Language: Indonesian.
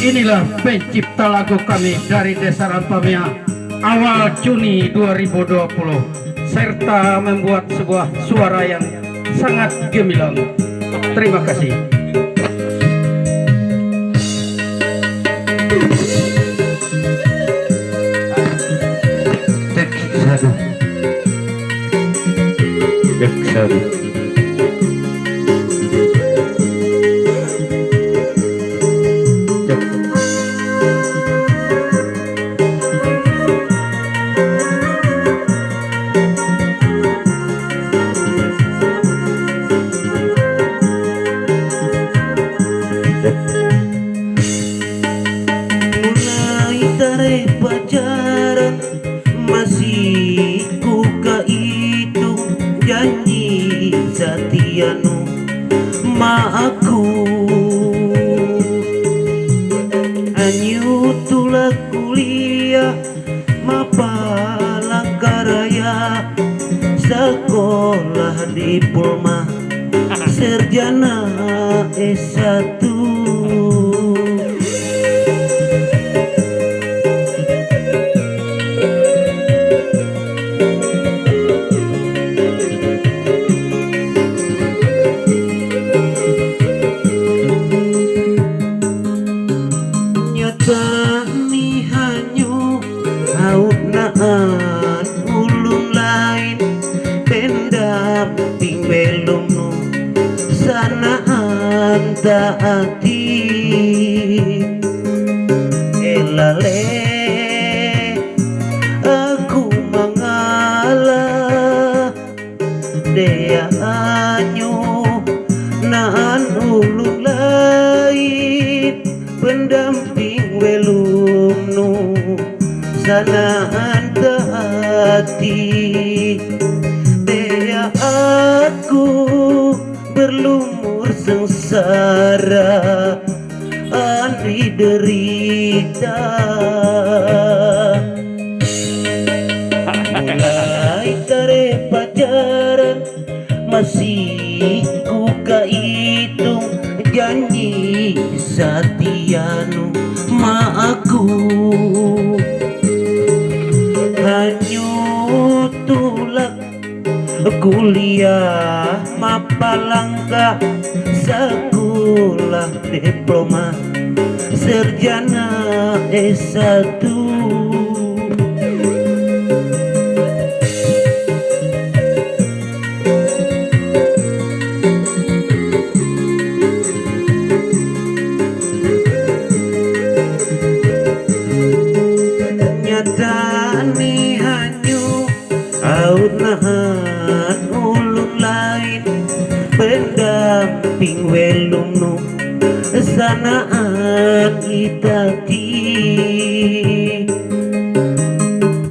Inilah pencipta lagu kami dari Desa Rampamia awal Juni 2020 serta membuat sebuah suara yang sangat gemilang. Terima kasih. Mulai dari pacaran masih ku kaitung janji satianu maaku anyu tulah kuliah mapalangkaraya sekolah diploma sarjana S1 Tani hanyu haut naan ulun lain pendamping belum nu sanaan taati elale aku mengalah dea anyu naan ulun lain pendamping belum nu sanaan taati dea aku berlumur sengsara andri derita mulai dari pacaran masih ku kaitung janji satianu maaku hanyu tulak kuliah mapalangka sekolah diploma sarjana S1 nyatani hanyu aut nahan ulun lain pendamping welum nu sanaan itati